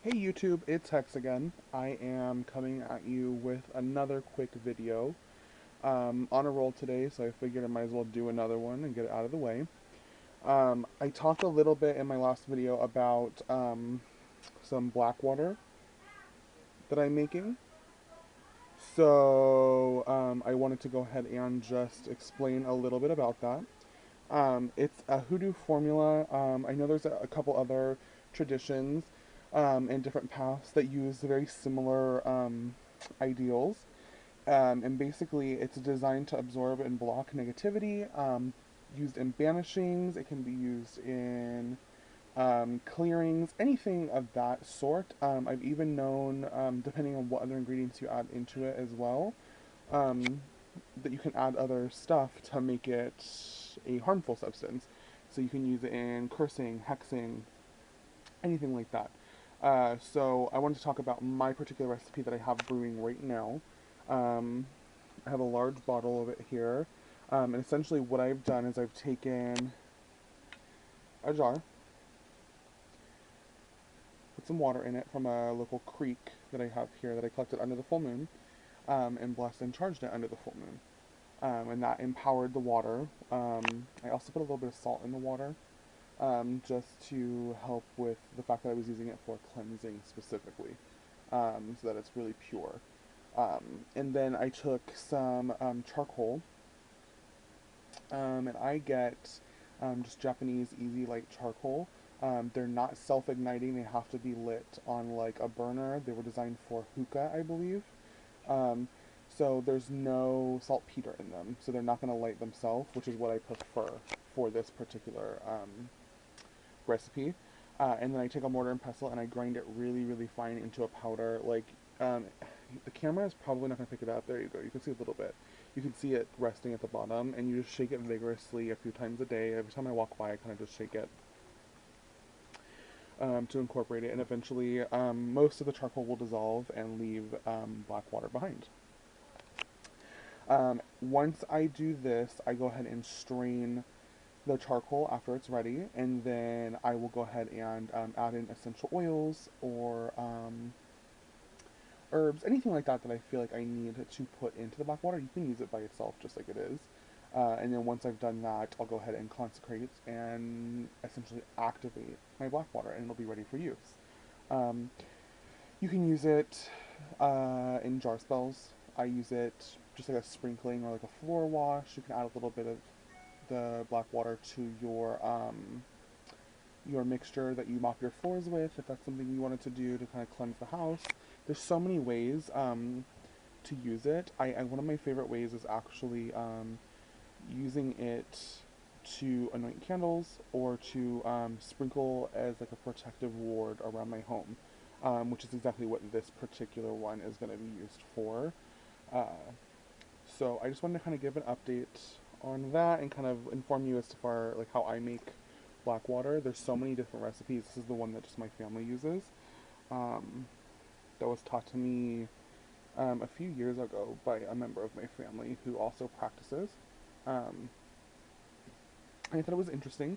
Hey YouTube, it's Hex again. I am coming at you with another quick video. On a roll today, so I figured I might as well do another one and get it out of the way. I talked a little bit in my last video about some black water that I'm making. So I wanted to go ahead and just explain a little bit about that. It's a hoodoo formula. I know there's a couple other traditions and different paths that use very similar ideals. And basically, it's designed to absorb and block negativity. Used in banishings, it can be used in clearings, anything of that sort. I've even known, depending on what other ingredients you add into it as well, um, that you can add other stuff to make it a harmful substance. So you can use it in cursing, hexing, anything like that. So I wanted to talk about my particular recipe that I have brewing right now. Um, I have a large bottle of it here. And essentially what I've done is I've taken a jar, put some water in it from a local creek that I have here that I collected under the full moon, and blessed and charged it under the full moon. And that empowered the water. I also put a little bit of salt in the water, just to help with the fact that I was using it for cleansing specifically, so that it's really pure. And then I took some charcoal, and I get just Japanese easy light charcoal. They're not self-igniting, they have to be lit on like a burner. They were designed for hookah, I believe. Um, so there's no saltpeter in them, so they're not going to light themselves, which is what I prefer for this particular recipe. And then I take a mortar and pestle and I grind it really, really fine into a powder. Like, the camera is probably not going to pick it up. There you go. You can see a little bit. You can see it resting at the bottom, and you just shake it vigorously a few times a day. Every time I walk by, I kind of just shake it to incorporate it, and eventually most of the charcoal will dissolve and leave black water behind. Once I do this, I go ahead and strain the charcoal after it's ready, and then I will go ahead and add in essential oils or herbs, anything like that that I feel like I need to put into the black water. You can use it by itself just like it is. And then once I've done that, I'll go ahead and consecrate and essentially activate my black water, and it'll be ready for use. Um, you can use it in jar spells. I use it just like a sprinkling or like a floor wash. You can add a little bit of the black water to your mixture that you mop your floors with, if that's something you wanted to do to kind of cleanse the house. There's so many ways to use it. One of my favorite ways is actually using it to anoint candles or to sprinkle as like a protective ward around my home, which is exactly what this particular one is going to be used for. Uh, so I just wanted to kind of give an update on that and kind of inform you as to far like how I make black water. There's so many different recipes. This is the one that just my family uses. Um, that was taught to me a few years ago by a member of my family who also practices. Um, I thought it was interesting.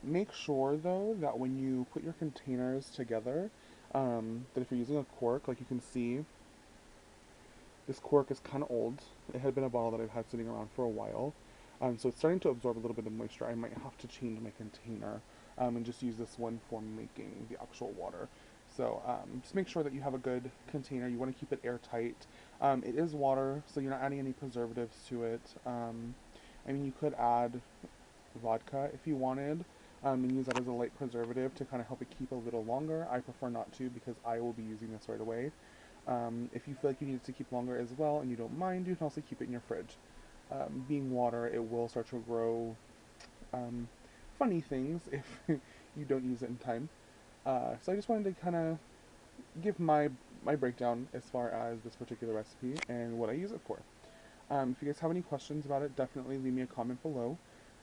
Make sure though that when you put your containers together, that if you're using a cork, like you can see, this cork is kind of old. It had been a bottle that I've had sitting around for a while. So it's starting to absorb a little bit of moisture. I might have to change my container and just use this one for making the actual water. So just make sure that you have a good container. You want to keep it airtight. It is water, so you're not adding any preservatives to it. I mean, you could add vodka if you wanted, and use that as a light preservative to kind of help it keep a little longer. I prefer not to because I will be using this right away. If you feel like you need it to keep longer as well and you don't mind, you can also keep it in your fridge. Being water, it will start to grow funny things if you don't use it in time. So I just wanted to kind of give my breakdown as far as this particular recipe and what I use it for. If you guys have any questions about it, definitely leave me a comment below.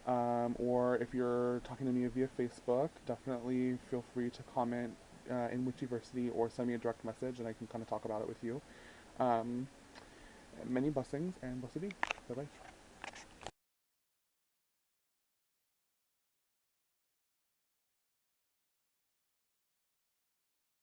Or if you're talking to me via Facebook, definitely feel free to comment in Wichiversity or send me a direct message and I can kind of talk about it with you. Many blessings and blessed be. Bye bye.